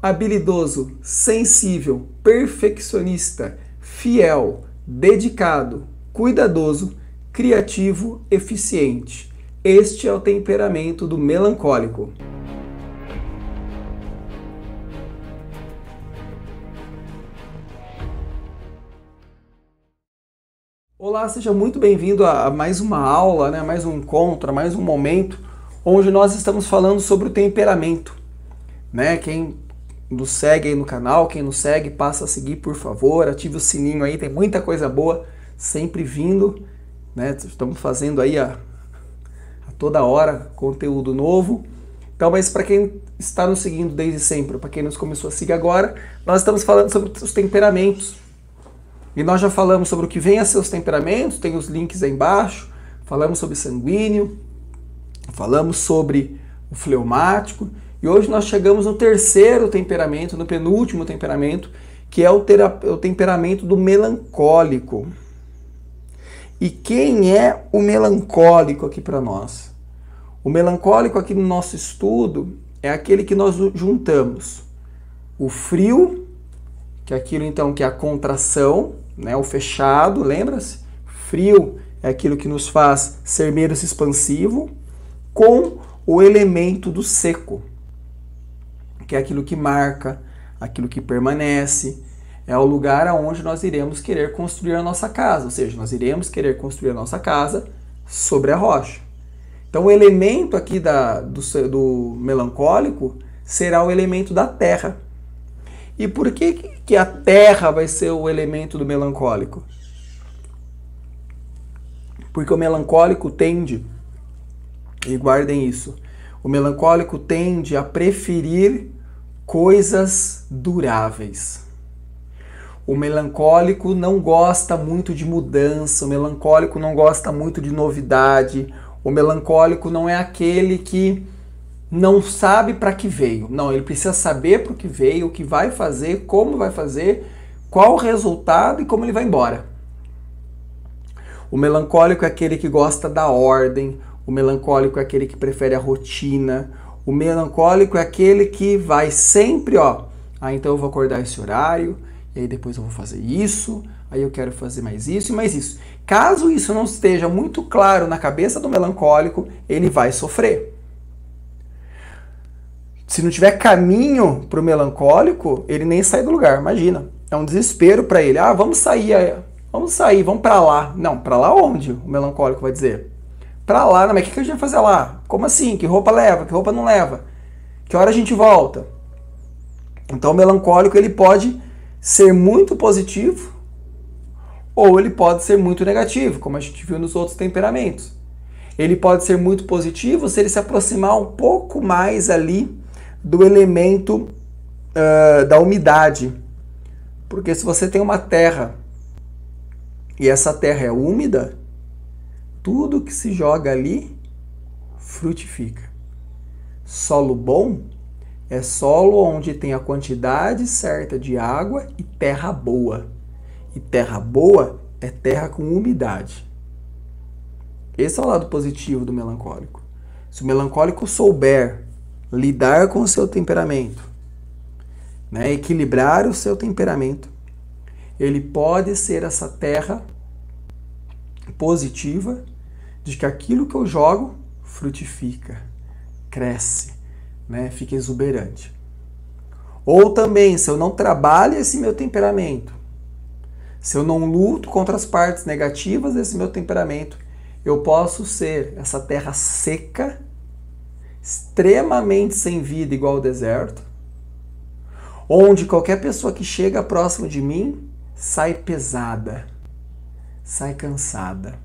habilidoso, sensível, perfeccionista, fiel, dedicado, cuidadoso, criativo, eficiente. Este é o temperamento do melancólico. Olá, seja muito bem-vindo a mais uma aula, né? Mais um encontro, mais um momento onde nós estamos falando sobre o temperamento, né? Quem nos segue aí no canal, quem nos segue, passa a seguir, por favor, ative o sininho aí, tem muita coisa boa sempre vindo, né? Estamos fazendo aí a toda hora conteúdo novo. Então, mas para quem está nos seguindo desde sempre, para quem nos começou a seguir agora, nós estamos falando sobre os temperamentos. E nós já falamos sobre o que vem a ser os temperamentos, tem os links aí embaixo, falamos sobre sanguíneo, falamos sobre o fleumático, e hoje nós chegamos no terceiro temperamento, no penúltimo temperamento, que é o temperamento do melancólico. E quem é o melancólico aqui para nós? O melancólico aqui no nosso estudo é aquele que nós juntamos o frio, que é aquilo então que é a contração, né, o fechado, lembra-se? Frio é aquilo que nos faz ser menos expansivo, com o elemento do seco, que é aquilo que marca, aquilo que permanece, é o lugar onde nós iremos querer construir a nossa casa, ou seja, nós iremos querer construir a nossa casa sobre a rocha. Então o elemento aqui do melancólico será o elemento da terra. E por que a terra vai ser o elemento do melancólico? Porque o melancólico tende, e guardem isso, o melancólico tende a preferir coisas duráveis. O melancólico não gosta muito de mudança, o melancólico não gosta muito de novidade, o melancólico não é aquele que não sabe para que veio. Não, ele precisa saber para o que veio, o que vai fazer, como vai fazer, qual o resultado e como ele vai embora. O melancólico é aquele que gosta da ordem, o melancólico é aquele que prefere a rotina, o melancólico é aquele que vai sempre, então eu vou acordar esse horário, e aí depois eu vou fazer isso, aí eu quero fazer mais isso e mais isso. Caso isso não esteja muito claro na cabeça do melancólico, ele vai sofrer. Se não tiver caminho para o melancólico, ele nem sai do lugar, imagina. É um desespero para ele. Vamos sair, vamos para lá. Não, para lá onde? O melancólico vai dizer. Para lá, não, mas o que a gente vai fazer lá? Como assim? Que roupa leva? Que roupa não leva? Que hora a gente volta? Então o melancólico ele pode ser muito positivo ou ele pode ser muito negativo, como a gente viu nos outros temperamentos. Ele pode ser muito positivo se ele se aproximar um pouco mais ali do elemento da umidade. Porque se você tem uma terra e essa terra é úmida, tudo que se joga ali frutifica. Solo bom é solo onde tem a quantidade certa de água e terra boa. E terra boa é terra com umidade. Esse é o lado positivo do melancólico. Se o melancólico souber lidar com o seu temperamento, né, equilibrar o seu temperamento, ele pode ser essa terra positiva de que aquilo que eu jogo frutifica, cresce, né, fica exuberante. Ou também, se eu não trabalho esse meu temperamento, se eu não luto contra as partes negativas desse meu temperamento, eu posso ser essa terra seca, extremamente sem vida, igual ao deserto, onde qualquer pessoa que chega próximo de mim sai pesada, sai cansada.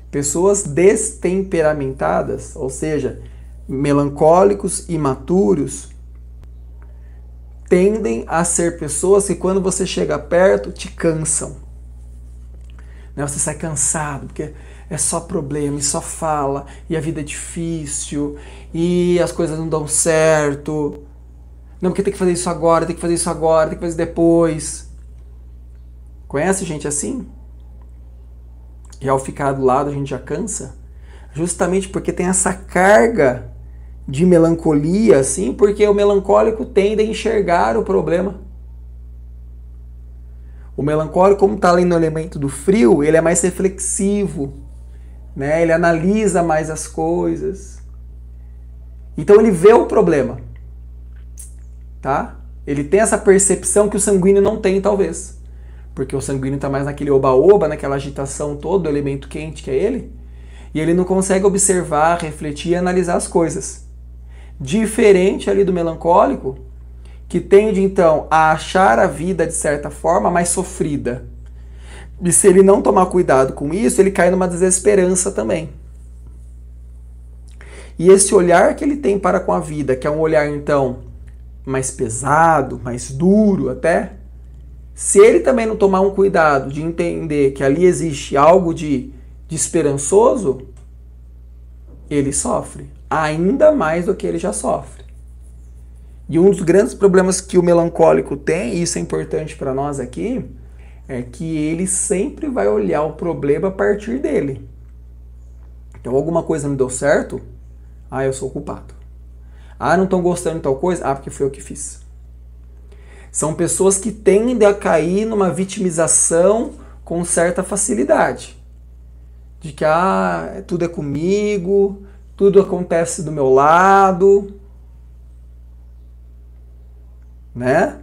Pessoas destemperamentadas, ou seja, melancólicos, imaturos, tendem a ser pessoas que quando você chega perto te cansam. Você sai cansado, porque é só problema, e só fala, e a vida é difícil, e as coisas não dão certo. Não, porque tem que fazer isso agora, tem que fazer isso agora, tem que fazer depois. Conhece gente assim? E ao ficar do lado a gente já cansa? Justamente porque tem essa carga de melancolia, assim, porque o melancólico tende a enxergar o problema. O melancólico, como está ali no elemento do frio, ele é mais reflexivo, né? Ele analisa mais as coisas. Então ele vê o problema, tá? Ele tem essa percepção que o sanguíneo não tem, talvez. Porque o sanguíneo está mais naquele oba-oba, naquela agitação toda, do elemento quente que é ele. E ele não consegue observar, refletir e analisar as coisas. Diferente ali do melancólico, que tende então a achar a vida de certa forma mais sofrida. E se ele não tomar cuidado com isso, ele cai numa desesperança também. E esse olhar que ele tem para com a vida, que é um olhar então mais pesado, mais duro até, se ele também não tomar um cuidado de entender que ali existe algo de esperançoso, ele sofre ainda mais do que ele já sofre. E um dos grandes problemas que o melancólico tem, e isso é importante para nós aqui, é que ele sempre vai olhar o problema a partir dele. Então alguma coisa não deu certo, eu sou o culpado. Não estão gostando de tal coisa, porque foi eu que fiz. São pessoas que tendem a cair numa vitimização com certa facilidade. De que tudo é comigo, tudo acontece do meu lado, né?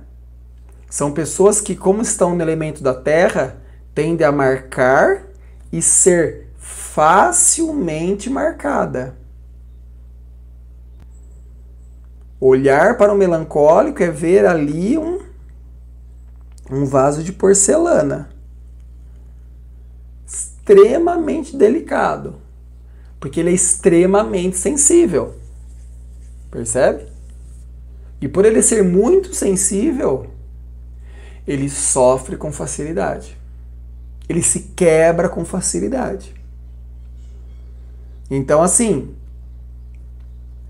São pessoas que, como estão no elemento da terra, tendem a marcar e ser facilmente marcada. Olhar para o melancólico é ver ali um vaso de porcelana. Extremamente delicado. Porque ele é extremamente sensível. Percebe? E por ele ser muito sensível, ele sofre com facilidade. Ele se quebra com facilidade. Então, assim,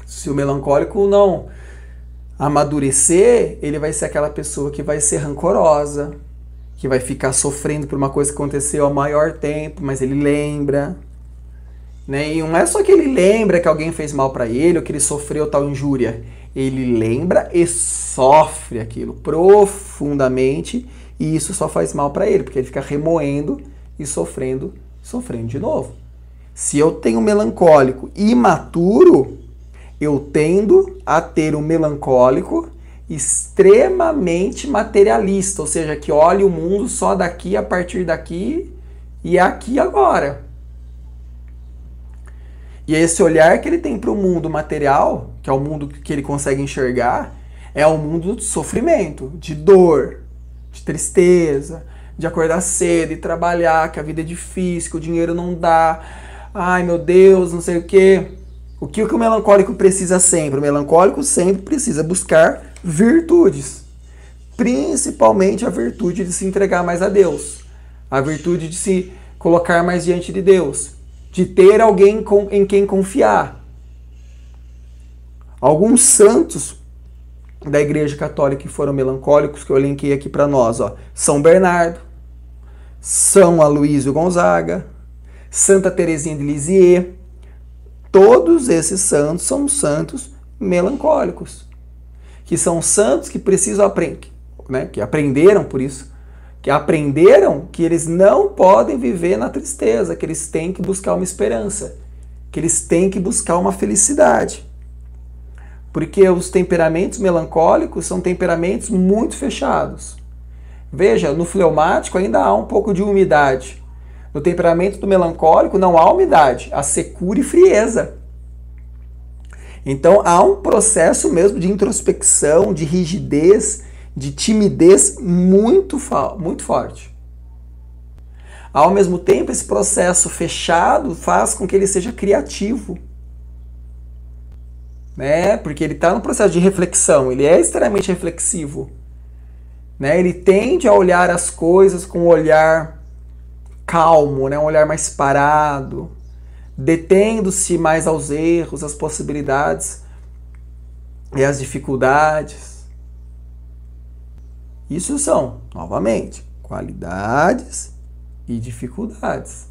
se o melancólico não amadurecer, ele vai ser aquela pessoa que vai ser rancorosa, que vai ficar sofrendo por uma coisa que aconteceu há maior tempo, mas ele lembra, né? E não é só que ele lembra que alguém fez mal para ele ou que ele sofreu tal injúria. Ele lembra e sofre aquilo profundamente, e isso só faz mal para ele, porque ele fica remoendo e sofrendo de novo. Se eu tenho um melancólico imaturo, eu tendo a ter um melancólico extremamente materialista, ou seja, que olha o mundo só daqui, a partir daqui e aqui agora. E esse olhar que ele tem para o mundo material, que é o mundo que ele consegue enxergar, é um mundo de sofrimento, de dor, de tristeza, de acordar cedo e trabalhar, que a vida é difícil, que o dinheiro não dá, ai meu Deus, não sei o quê. O que o melancólico precisa sempre? O melancólico sempre precisa buscar virtudes. Principalmente a virtude de se entregar mais a Deus. A virtude de se colocar mais diante de Deus. De ter alguém em quem confiar. Alguns santos da Igreja Católica que foram melancólicos, que eu elenquei aqui para nós, São Bernardo, São Aloísio Gonzaga, Santa Teresinha de Lisieux. Todos esses santos são santos melancólicos, que são santos que precisam aprender, né? Que aprenderam por isso, que aprenderam que eles não podem viver na tristeza, que eles têm que buscar uma esperança, que eles têm que buscar uma felicidade. Porque os temperamentos melancólicos são temperamentos muito fechados. Veja, no fleumático ainda há um pouco de umidade. No temperamento do melancólico não há umidade, há secura e frieza. Então há um processo mesmo de introspecção, de rigidez, de timidez muito forte. Ao mesmo tempo, esse processo fechado faz com que ele seja criativo. Né? Porque ele está no processo de reflexão, ele é extremamente reflexivo. Né? Ele tende a olhar as coisas com um olhar calmo, né? Um olhar mais parado, detendo-se mais aos erros, às possibilidades e às dificuldades. Isso são, novamente, qualidades e dificuldades.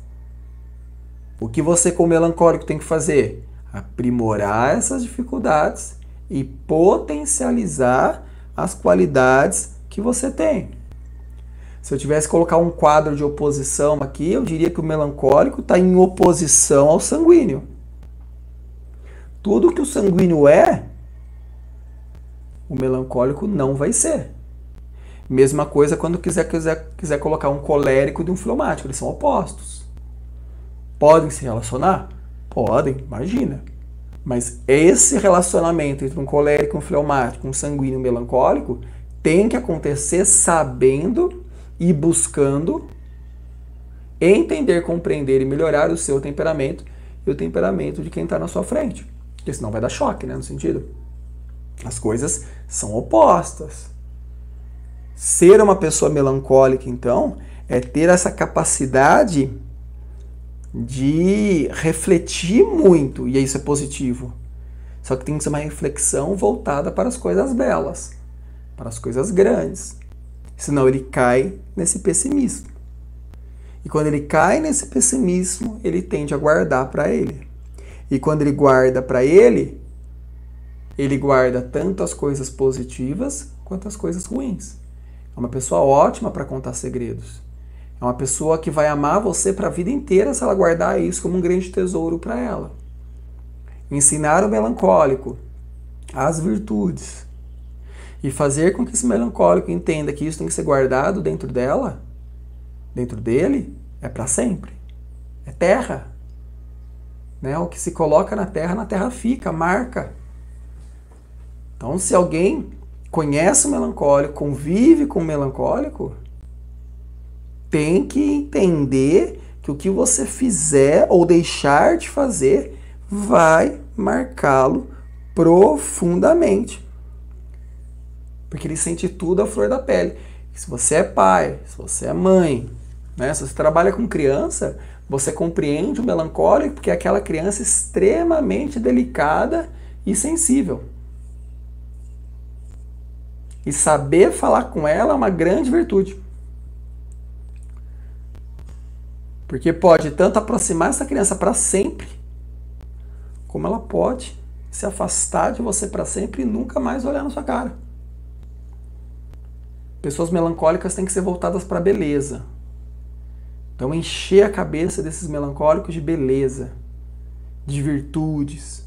O que você, como melancólico, tem que fazer? aprimorar essas dificuldades e potencializar as qualidades que você tem. Se eu tivesse que colocar um quadro de oposição aqui, eu diria que o melancólico está em oposição ao sanguíneo. Tudo que o sanguíneo é, o melancólico não vai ser. Mesma coisa quando quiser colocar um colérico e um fleumático, eles são opostos. Podem se relacionar? Podem, imagina. Mas esse relacionamento entre um colérico, um fleumático, um sanguíneo e um melancólico tem que acontecer sabendo e buscando entender, compreender e melhorar o seu temperamento e o temperamento de quem está na sua frente. Porque senão vai dar choque, né? No sentido, as coisas são opostas. Ser uma pessoa melancólica, então, é ter essa capacidade de refletir muito, e isso é positivo. Só que tem que ser uma reflexão voltada para as coisas belas, para as coisas grandes. Senão ele cai nesse pessimismo. E quando ele cai nesse pessimismo, ele tende a guardar para ele. E quando ele guarda para ele guarda tanto as coisas positivas quanto as coisas ruins. É uma pessoa ótima para contar segredos. É uma pessoa que vai amar você para a vida inteira se ela guardar isso como um grande tesouro para ela. Ensinar o melancólico as virtudes e fazer com que esse melancólico entenda que isso tem que ser guardado dentro dela, dentro dele, é para sempre. É terra. Né? O que se coloca na terra fica, marca. Então, se alguém conhece o melancólico, convive com o melancólico, tem que entender que o que você fizer ou deixar de fazer vai marcá-lo profundamente. Porque ele sente tudo à flor da pele. Se você é pai, se você é mãe, né? Se você trabalha com criança, você compreende o melancólico porque é aquela criança extremamente delicada e sensível. E saber falar com ela é uma grande virtude. Porque pode tanto aproximar essa criança para sempre, como ela pode se afastar de você para sempre e nunca mais olhar na sua cara. Pessoas melancólicas têm que ser voltadas para a beleza. Então encher a cabeça desses melancólicos de beleza, de virtudes,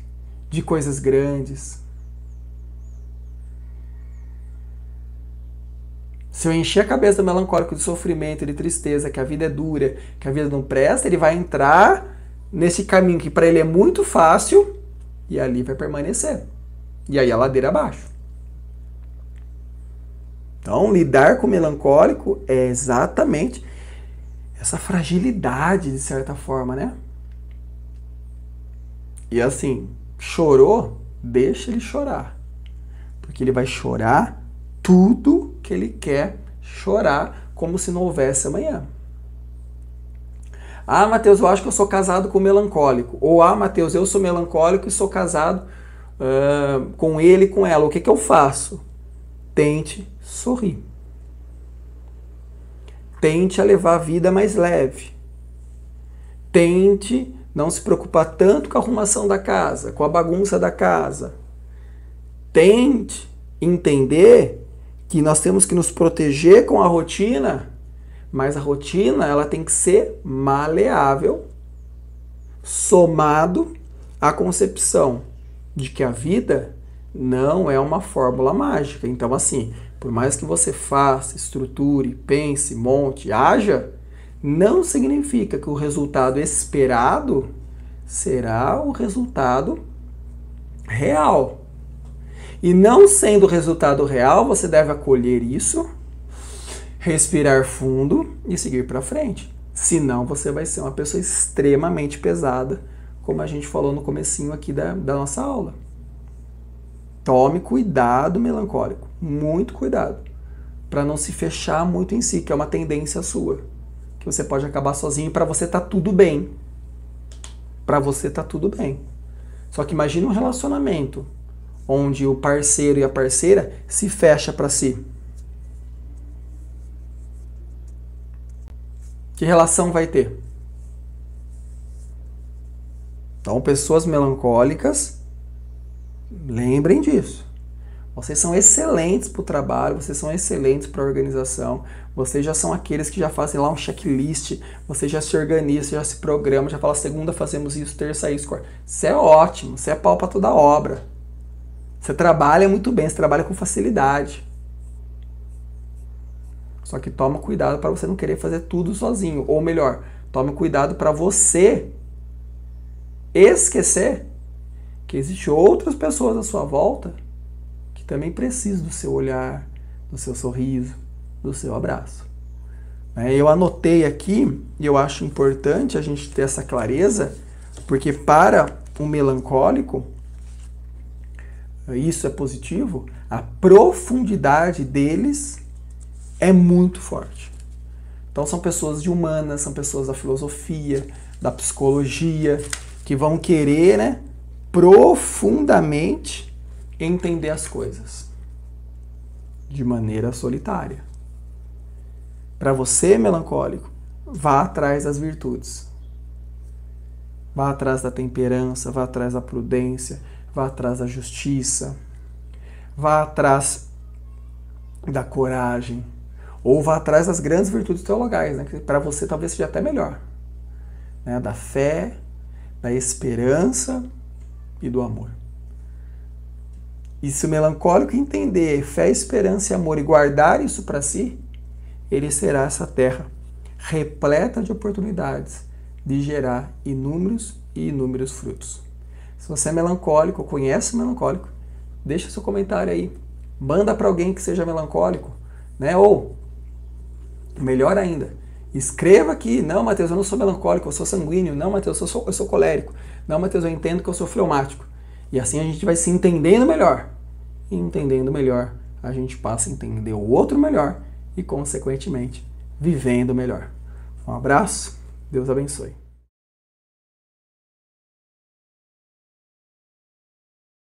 de coisas grandes. Se eu encher a cabeça do melancólico de sofrimento, de tristeza, que a vida é dura, que a vida não presta, ele vai entrar nesse caminho que para ele é muito fácil e ali vai permanecer. E aí a ladeira abaixo. Então, lidar com o melancólico é exatamente essa fragilidade, de certa forma, né? E assim, chorou, deixa ele chorar. Porque ele vai chorar tudo que ele quer chorar, como se não houvesse amanhã. Ah, Mateus, eu acho que eu sou casado com melancólico. Ou, ah, Mateus, eu sou melancólico e sou casado com ele e com ela. O que eu faço? Tente sorrir. Tente a levar a vida mais leve. Tente não se preocupar tanto com a arrumação da casa, com a bagunça da casa. Tente entender que nós temos que nos proteger com a rotina, mas a rotina ela tem que ser maleável, somado à concepção de que a vida não é uma fórmula mágica. Então, assim, por mais que você faça, estruture, pense, monte, haja, não significa que o resultado esperado será o resultado real. E não sendo o resultado real, você deve acolher isso, respirar fundo e seguir para frente. Senão você vai ser uma pessoa extremamente pesada, como a gente falou no comecinho aqui da nossa aula. Tome cuidado, melancólico. Muito cuidado. Para não se fechar muito em si, que é uma tendência sua. Que você pode acabar sozinho e para você tá tudo bem. Para você tá tudo bem. Só que imagine um relacionamento onde o parceiro e a parceira se fecha para si. Que relação vai ter? Então, pessoas melancólicas, lembrem disso. Vocês são excelentes para o trabalho, vocês são excelentes para a organização, vocês já são aqueles que já fazem lá um checklist, vocês já se organizam, já se programam, já falam, segunda fazemos isso, terça isso, quarta. Isso é ótimo, isso é pau para toda obra. Você trabalha muito bem, você trabalha com facilidade. Só que toma cuidado para você não querer fazer tudo sozinho. Ou melhor, tome cuidado para você esquecer que existem outras pessoas à sua volta que também precisam do seu olhar, do seu sorriso, do seu abraço. Eu anotei aqui, e eu acho importante a gente ter essa clareza, porque para um melancólico, isso é positivo, a profundidade deles é muito forte. Então são pessoas de humanas, são pessoas da filosofia, da psicologia, que vão querer, né, profundamente entender as coisas de maneira solitária. Para você, melancólico, vá atrás das virtudes. Vá atrás da temperança, vá atrás da prudência, vá atrás da justiça, vá atrás da coragem, ou vá atrás das grandes virtudes teologais, né, que para você talvez seja até melhor, né, da fé, da esperança e do amor. E se o melancólico entender fé, esperança e amor e guardar isso para si, ele será essa terra repleta de oportunidades de gerar inúmeros e inúmeros frutos. Se você é melancólico ou conhece um melancólico, deixa seu comentário aí. Manda para alguém que seja melancólico, né? Ou, melhor ainda, escreva aqui, não, Mateus, eu não sou melancólico, eu sou sanguíneo. Não, Mateus, eu sou colérico. Não, Mateus, eu entendo que eu sou fleumático. E assim a gente vai se entendendo melhor. E entendendo melhor, a gente passa a entender o outro melhor e, consequentemente, vivendo melhor. Um abraço, Deus abençoe.